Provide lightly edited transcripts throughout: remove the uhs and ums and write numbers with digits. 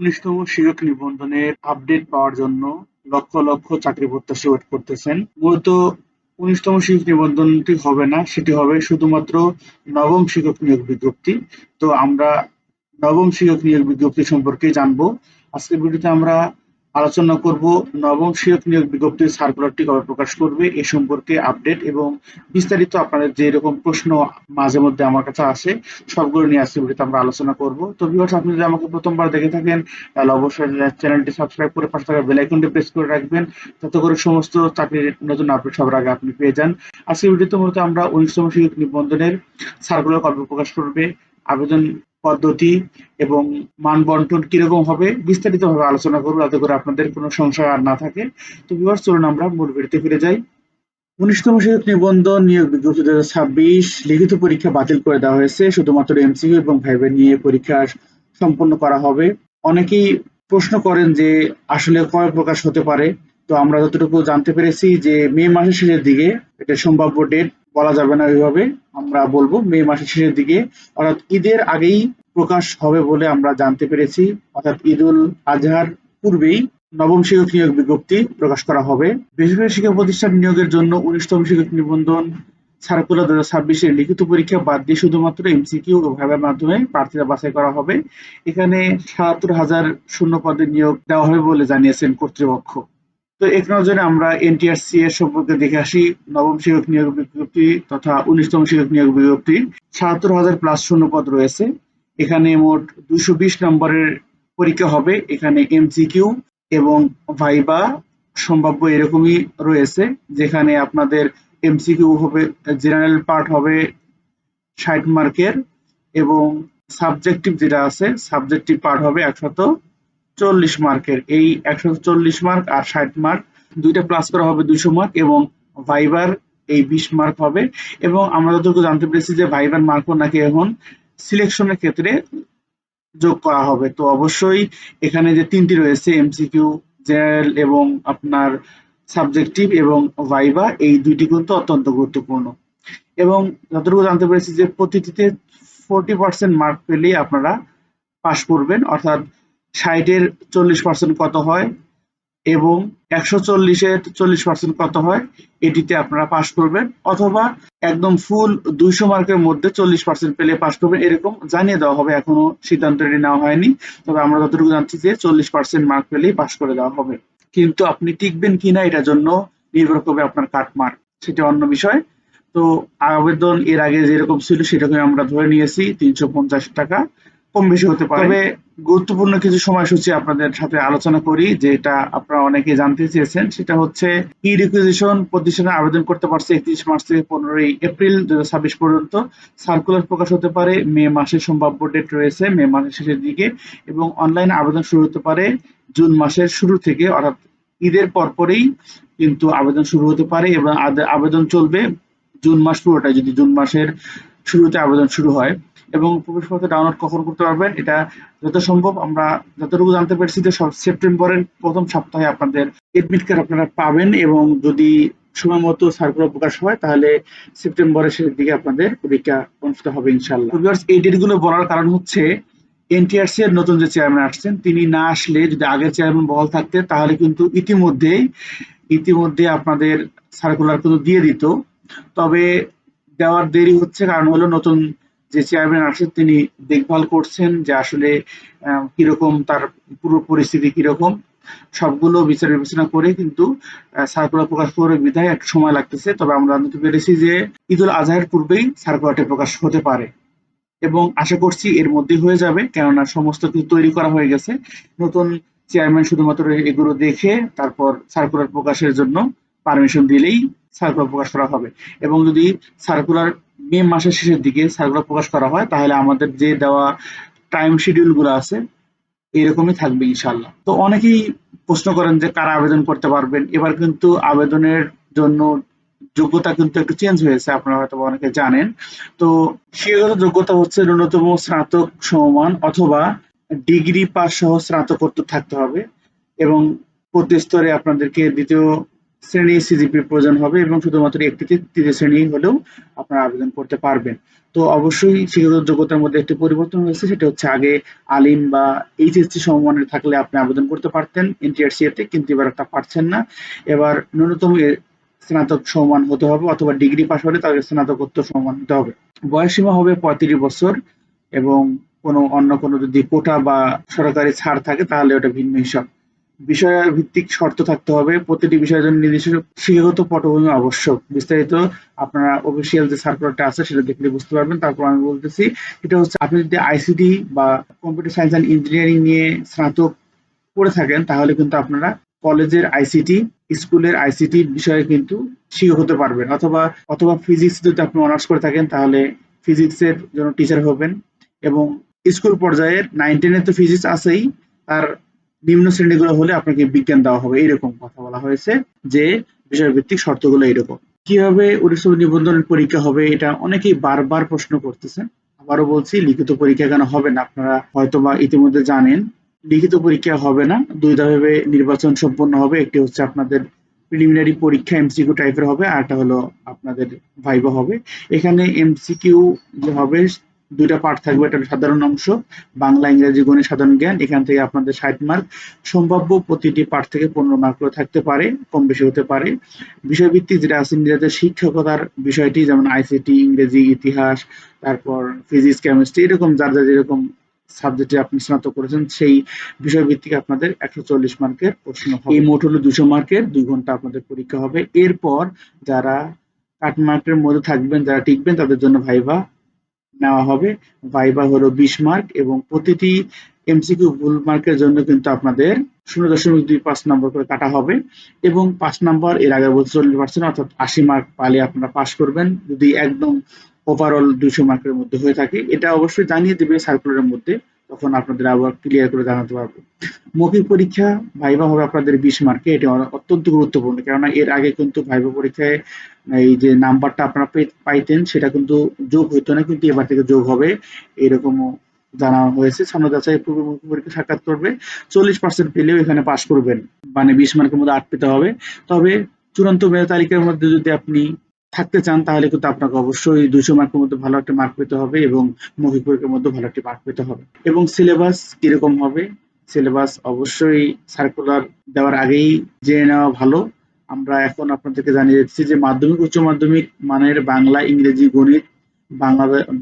১৯তম শিক্ষক নিবন্ধনের আপডেট পাওয়ার জন্য লক্ষ লক্ষ চাকরি প্রত্যাশী ওয়েট করতেছেন। মূলত ১৯তম শিক্ষক নিবন্ধনটি হবে না, সেটি হবে শুধুমাত্র নবম শিক্ষক নিয়োগ বিজ্ঞপ্তি। তো আমরা নবম শিক্ষক নিয়োগ বিজ্ঞপ্তি সম্পর্কে জানবো। আজকের ভিডিওতে আমরা আলোচনা করব নবম শিক্ষক নিয়োগ বিজ্ঞপ্তির সার্কুলারটি কবে প্রকাশ করবে এ সম্পর্কে আপডেট এবং বিস্তারিত আপনাদের যে এরকম প্রশ্ন মাঝে মধ্যে আমার কাছে আসে সবগুলো নিয়ে আজকের ভিডিওতে আমরা আলোচনা করব। তো ভিউয়ার্স, আপনি যদি আমাকে প্রথমবার দেখে থাকেন তাহলে অবশ্যই চ্যানেলটি সাবস্ক্রাইব করে পাশে থাকা বেল আইকনটি প্রেস করে রাখবেন, যাতে করে সমস্ত চাকরির নতুন আপডেট সবার আগে আপনি পেয়ে যান। আজকের ভিডিওতে মূলত আমরা ১৯তম শিক্ষক নিবন্ধনের সার্কুলার কবে প্রকাশ করবে, আবেদন পদ্ধতি এবং মান বন্টন কিরকম হবে বিস্তারিতভাবে আলোচনা করব, যাতে করে আপনাদের কোনো সংশয় আর না থাকে। তো ভিউয়ার্স, চলুন আমরা মূল ভিডিওতে ফিরে যাই। ১৯তম শিক্ষক নিবন্ধন নিয়োগ বিজ্ঞপ্তি ২০২৬ লিখিত পরীক্ষা বাতিল করে দেওয়া হয়েছে। শুধুমাত্র এমসিকিউ এবং ভাইভা নিয়ে পরীক্ষা সম্পন্ন করা হবে। অনেকেই প্রশ্ন করেন যে আসলে কবে প্রকাশ হতে পারে। তো আমরা যতটুকু জানতে পেরেছি যে মে মাসের শেষের দিকে, এটা সম্ভাব্য ডেট বলা যাবে না ওইভাবে, আমরা বলবো মে মাসের শেষের দিকে, অর্থাৎ ঈদের আগেই প্রকাশ হবে বলে আমরা জানতে পেরেছি। অর্থাৎ ঈদুল আজহার পূর্বেই নবম শিক্ষক নিয়োগ বিজ্ঞপ্তি প্রকাশ করা হবে। বেসরকারি শিক্ষা প্রতিষ্ঠান নিয়োগের জন্য ১৯তম শিক্ষক নিবন্ধন সার্কুলার ২০২৬ এর লিখিত পরীক্ষা বাদ দিয়ে শুধুমাত্র এমসিকিউ ও ভাইভার মাধ্যমে প্রার্থীরা বাছাই করা হবে। এখানে ৭৭,০০০ শূন্য পদে নিয়োগ দেওয়া হবে বলে জানিয়েছেন কর্তৃপক্ষ। তো এক নজরে আমরা এনটিআরসি এর সম্পর্কে দেখে আসি। নবম শিক্ষক নিয়োগ বিজ্ঞপ্তি তথা ১৯তম শিক্ষক নিয়োগ বিজ্ঞপ্তি ৭৭,০০০ প্লাস শূন্য পদ রয়েছে। এখানে মোট ২২০ নম্বরের পরীক্ষা হবে। এখানে এমসিকিউ এবং ভাইবা সম্ভাব্য এরকমই রয়েছে, যেখানে আপনাদের এমসিকিউ হবে, জেনারেল পার্ট হবে ৬০ মার্কের এবং সাবজেক্টিভ যেটা আছে সাবজেক্টিভ পার্ট হবে ১৪০ মার্কের। এই ১৪০ মার্ক আর ৬০ মার্ক দুইটা প্লাস করা হবে ২০০ মার্ক এবং ভাইবার এই ২০ মার্ক হবে। এবং আমরা যতটুকু জানতে পেরেছি যে ভাইবার মার্কও নাকি এখন সিলেকশনের ক্ষেত্রে যোগ করা হবে। তো অবশ্যই এখানে যে তিনটি রয়েছে এমসিকিউ, জেনারেল এবং আপনার সাবজেক্টিভ এবং ভাইবা, এই দুইটি কিন্তু অত্যন্ত গুরুত্বপূর্ণ। এবং যতটুকু জানতে পেরেছি যে প্রতিটিতে 40% মার্ক পেলেই আপনারা পাস করবেন, অর্থাৎ ৬০-এর 40% কত হয় এবং ১৪০-এর 40% কত হয়, এটিতে আপনারা পাস করবেন, অথবা একদম ফুল ২০০ মার্কের মধ্যে 40% পেলে পাস করবেন, এরকম জানিয়ে দেওয়া হবে। এখনো সিদ্ধান্ত নেওয়া হয়নি, তবে আমরা যতটুকু জানছি যে 40% মার্ক পেলেই পাস করে দেওয়া হবে। কিন্তু আপনি টিকবেন কিনা এটার জন্য নির্ভর করবে আপনার কাট মার্ক, সেটা অন্য বিষয়। তো আবেদন এর আগে যেরকম ছিল সেরকমই আমরা ধরে নিয়েছি, ৩৫০ টাকা, কম বেশি হতে পারে। তবে গুরুত্বপূর্ণ কিছু সময়সূচি আপনাদের সাথে আলোচনা করি, যেটা আপনারা অনেকে জানতে চেয়েছেন। সেটা হচ্ছে ই রিকুইজিশন প্রতিষ্ঠানে আবেদন করতে পারছে ৩১ মার্চ থেকে ১৫ এপ্রিল ২০২৬ পর্যন্ত। সার্কুলার প্রকাশ হতে পারে মে মাসের সম্ভাব্য ডেট রয়েছে মে মাসের শেষের দিকে, এবং অনলাইন আবেদন শুরু হতে পারে জুন মাসের শুরু থেকে, অর্থাৎ ঈদের পরপরই কিন্তু আবেদন শুরু হতে পারে এবং আবেদন চলবে জুন মাস পুরোটাই, যদি জুন মাসের শুরুতে আবেদন শুরু হয়। এবং প্রবেশপত্র ডাউনলোড কখন করতে পারবেন, এটা যত সম্ভব আমরা যতটুকু জানতে পেরেছি যে সেপ্টেম্বরের প্রথম সপ্তাহে আপনাদের এডমিট কার্ড আপনারা পাবেন, এবং যদি সময় মতো সার্কুলার প্রকাশ হয় তাহলে সেপ্টেম্বরের শেষের দিকে আপনাদের পরীক্ষা অনুষ্ঠিত হবে ইনশাল্লাহ। এই ডেটগুলো বলার কারণ হচ্ছে এনটিআরসি এর নতুন যে চেয়ারম্যান আসছেন তিনি না আসলে, যদি আগের চেয়ারম্যান বহাল থাকতেন তাহলে কিন্তু ইতিমধ্যে আপনাদের সার্কুলার কিন্তু দিয়ে দিত। তবে দেওয়ার দেরি হচ্ছে, কারণ হলো নতুন যে চেয়ারম্যান আসেন তিনি দেখভাল করছেন যে আসলে কিরকম তার পুরো পরিস্থিতি কিরকম, সবগুলো বিচার বিবেচনা করে কিন্তু সার্কুলার প্রকাশ করে বিধায় একটু সময় লাগতেছে। তবে আমরা জানতে পেরেছি যে ঈদুল আজহার পূর্বেই সার্কুলারটি প্রকাশ হতে পারে এবং আশা করছি এর মধ্যেই হয়ে যাবে, কেননা সমস্ত কিছু তৈরি করা হয়ে গেছে। নতুন চেয়ারম্যান শুধুমাত্র এগুলো দেখে তারপর সার্কুলার প্রকাশের জন্য পারমিশন দিলেই সার্কুলার প্রকাশ করা হবে। এবং যদি সার্কুলার মে মাসের শেষের দিকে সার্কুলার প্রকাশ করা হয় তাহলে আমাদের যে দেওয়া টাইম শিডিউল গুলো আছে এরকমই থাকবে ইনশাল্লাহ। তো অনেকেই প্রশ্ন করেন যে কারা আবেদন করতে পারবেন। এবার কিন্তু আবেদনের জন্য যোগ্যতা কিন্তু একটু চেঞ্জ হয়েছে, আপনারা হয়তো অনেকে জানেন। তো শিক্ষাগত যোগ্যতা হচ্ছে ন্যূনতম স্নাতক সমমান অথবা ডিগ্রি পাস সহ স্নাতকোত্তর থাকতে হবে, এবং প্রতি স্তরে আপনাদেরকে দ্বিতীয় শ্রেণী সিজিপি প্রয়োজন হবে এবং শুধুমাত্র একটিতে তৃতীয় শ্রেণী হলেও আপনারা আবেদন করতে পারবেন। তো অবশ্যই শিক্ষাগত যোগ্যতার মধ্যে একটি পরিবর্তন হয়েছে, সেটা হচ্ছে আগে আলিম বা এইচএসসি সমমানের থাকলে আপনি আবেদন করতে পারতেন এনটিআরসি তে, কিন্তু এবার তা পারছেন না। এবার ন্যূনতম স্নাতক সমমান হতে হবে অথবা ডিগ্রি পাশ হলে তাদের স্নাতকোত্তর সমমান হতে হবে। বয়সসীমা হবে ৩৫ বছর এবং অন্য কোনো যদি কোটা বা সরকারি ছাড় থাকে তাহলে ওটা ভিন্ন হিসাব। বিষয়ভিত্তিক শর্ত থাকতে হবে, প্রতিটি বিষয়ের জন্য নিজস্ব শিক্ষাগত পটভূমি আবশ্যক। বিস্তারিত আপনারা অফিসিয়াল যে সার্কুলারটা আছে সেটা দেখলে বুঝতে পারবেন। তারপর আমি বলতেছি, এটা হচ্ছে আপনি যদি আইসিটি বা কম্পিউটার সায়েন্স অ্যান্ড ইঞ্জিনিয়ারিং নিয়ে স্নাতক করে থাকেন তাহলে কিন্তু আপনারা কলেজের আইসিটি, স্কুলের আইসিটি বিষয়ে কিন্তু শিক্ষক হতে পারবেন, অথবা ফিজিক্স যদি আপনি অনার্স করে থাকেন তাহলে ফিজিক্সের জন্য টিচার হবেন। এবং স্কুল পর্যায়ের 9-10 তো ফিজিক্স আছেই, তার নিম্ন শ্রেণীগুলো হলে আপনাকে বিজ্ঞান দেওয়া হবে, এরকম কথা বলা হয়েছে। যে বিষয়ভিত্তিক শর্তগুলো এরকম। কিভাবে 19 নিবন্ধনের পরীক্ষা হবে এটা অনেকেই বারবার প্রশ্ন করতেছেন। আবারও বলছি, লিখিত পরীক্ষা কেন হবে না আপনারা হয়তোবা ইতিমধ্যে জানেন। লিখিত পরীক্ষা হবে না, দুই ধাপে নির্বাচন সম্পন্ন হবে। একটি হচ্ছে আপনাদের প্রিলিমিনারি পরীক্ষা এমসিকিউ টাইপের হবে, আর একটা হলো আপনাদের ভাইভা হবে। এখানে এমসিকিউ যে হবে দুইটা পার্ট থাকবে, একটা সাধারণ অংশ, বাংলা ইংরেজি গণিত সাধারণ জ্ঞান, এখান থেকে আপনাদের 60 মার্ক, সম্ভাব্য প্রতিটি পার্ট থেকে 15 মার্ক করে থাকতে পারে, কম বেশি হতে পারে। বিষয়ভিত্তিক যেটা আছে নিজেদের শিক্ষকতার বিষয়টি, যেমন আইসিটি, ইংরেজি, ইতিহাস, তারপর ফিজিক্স, কেমিস্ট্রি, এরকম যার যার যেরকম সাবজেক্টে আপনি স্নাতক করেছেন সেই বিষয় ভিত্তিক আপনাদের 140 মার্কের প্রশ্ন হবে। এই মোট হলো 200 মার্কের, 2 ঘন্টা আপনাদের পরীক্ষা হবে। এরপর যারা কাট মার্কের মধ্যে থাকবেন, যারা টিকবেন, তাদের জন্য ভাইভা নেওয়া হবে। ভাইভা হলো 20 মার্ক এবং প্রতিটি এমসিকিউ ভুল মার্কের জন্য কিন্তু আপনাদের 0.25 নম্বর করে কাটা হবে এবং 5 নাম্বার, এর আগে বলতে 40%, অর্থাৎ 80 মার্ক পালে আপনারা পাস করবেন যদি একদম ওভারঅল 200 মার্কের মধ্যে হয়ে থাকে। এটা অবশ্যই জানিয়ে দিবে সার্কুলারের মধ্যে, তখন আপনাদের আবার ক্লিয়ার করে জানাতে পারবো। মৌখিক পরীক্ষা ভাইভা হবে আপনাদের 20 মার্কে, এটা অত্যন্ত গুরুত্বপূর্ণ, কেননা এর আগে কিন্তু ভাইভা পরীক্ষায় এই যে নাম্বারটা আপনারা পাইতেন সেটা কিন্তু যোগ হইতো না, কিন্তু এবার থেকে যোগ হবে এরকমও জানানো হয়েছে। সামনে যাচাই পূর্ব মৌখিক পরীক্ষা সাক্ষাৎ করবে, 40% পেলেও এখানে পাশ করবেন, মানে 20 মার্কের মধ্যে 8 পেতে হবে। তবে চূড়ান্ত মেধা তালিকার মধ্যে যদি আপনি থাকতে চান তাহলে কিন্তু আপনাকে অবশ্যই 200 মার্কের মধ্যে ভালো একটা মার্ক পেতে হবে এবং মৌখিক পরীক্ষার মধ্যে ভালো একটি মার্ক পেতে হবে। এবং সিলেবাস কিরকম হবে, সিলেবাস অবশ্যই সার্কুলার দেওয়ার আগেই জেনে নেওয়া ভালো। আমরা এখন আপনাদেরকে জানিয়ে দিচ্ছি যে মাধ্যমিক, উচ্চ মাধ্যমিক মানের বাংলা, ইংরেজি, গণিত,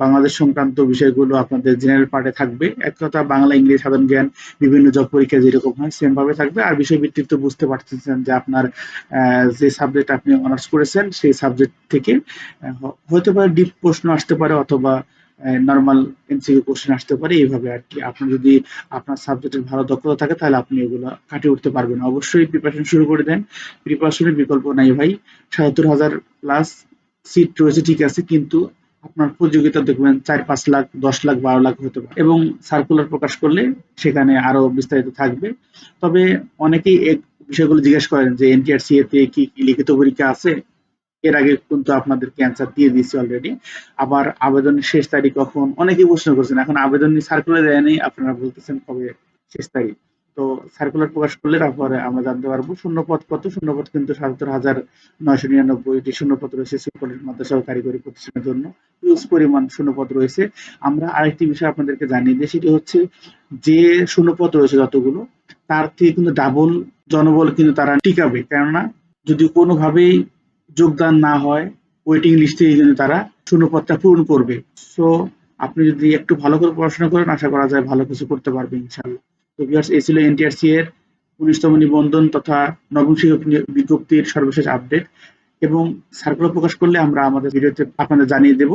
বাংলাদেশ সংক্রান্ত বিষয়গুলো আপনাদের জেনারেল পার্টে থাকবে। এক কথা বাংলা, ইংরেজি, সাধারণ জ্ঞান বিভিন্ন জব পরীক্ষা যেরকম হয় সেম ভাবে থাকবে। আর বিষয় ভিত্তিক তো বুঝতে পারতেছেন যে আপনার যে সাবজেক্ট আপনি অনার্স করেছেন সেই সাবজেক্ট থেকে হতে পারে ডিপ প্রশ্ন আসতে পারে, অথবা নরমাল এমসিকিউ কোশ্চেন আসতে পারে, এইভাবে আর কি। আপনার যদি আপনার সাবজেক্টের ভালো দক্ষতা থাকে তাহলে আপনি এগুলো কাটিয়ে উঠতে পারবেন। অবশ্যই প্রিপারেশন শুরু করে দেন, প্রিপারেশনের বিকল্প নাই ভাই। ৭৭,০০০ প্লাস সিট রয়েছে ঠিক আছে, কিন্তু আপনার প্রতিযোগিতা দেখবেন ৪-৫ লাখ, ১০ লাখ, ১২ লাখ হতে পারে এবং সার্কুলার প্রকাশ করলে সেখানে আরো বিস্তারিত থাকবে। তবে অনেকেই এই বিষয়গুলো জিজ্ঞেস করেন যে এনটিআরসি তে কি লিখিত পরীক্ষা আছে। এর আগে কিন্তু আপনাদেরকে অ্যান্সার দিয়ে দিয়েছি অলরেডি। আবার আবেদনের শেষ তারিখ কখন, অনেকেই প্রশ্ন করছেন। এখন আবেদন সার্কুলার দেয়নি, আপনারা বলতেছেন কবে শেষ তারিখ। তো সার্কুলার প্রকাশ করলে তারপরে আমরা জানতে পারবো। শূন্যপদ কত, শূন্যপদ কিন্তু ৭৭,৯৯৯টি শূন্যপদ রয়েছে সুপারিশ মাদ্রাসা ও কারিগরি প্রতিষ্ঠানের জন্য, হিউজ পরিমাণ শূন্যপদ রয়েছে। আমরা আরেকটি বিষয় আপনাদেরকে জানিয়ে দিই, সেটি হচ্ছে যে শূন্যপদ রয়েছে যতগুলো, তার থেকে কিন্তু ডাবল জনবল কিন্তু তারা টিকাবে, কেননা যদি কোনোভাবেই যোগদান না হয় ওয়েটিং লিস্ট থেকে কিন্তু তারা শূন্যপদটা পূরণ করবে। সো আপনি যদি একটু ভালো করে পড়াশোনা করেন আশা করা যায় ভালো কিছু করতে পারবে ইনশাল্লাহ। তো ভিউয়ার্স, এই ছিল এনটিআরসি এর 19তম নিবন্ধন তথা নবম শিক্ষক বিজ্ঞপ্তির সর্বশেষ আপডেট এবং সার্কুলার প্রকাশ করলে আমরা আমাদের ভিডিওতে আপনাদের জানিয়ে দেব।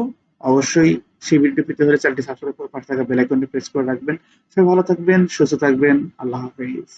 অবশ্যই সেই ভিডিও পেতে হলে চ্যানেলটি সাবস্ক্রাইব করে পাশে থাকা বেল আইকনটি প্রেস করে রাখবেন। সবাই ভালো থাকবেন, সুস্থ থাকবেন। আল্লাহ হাফেজ।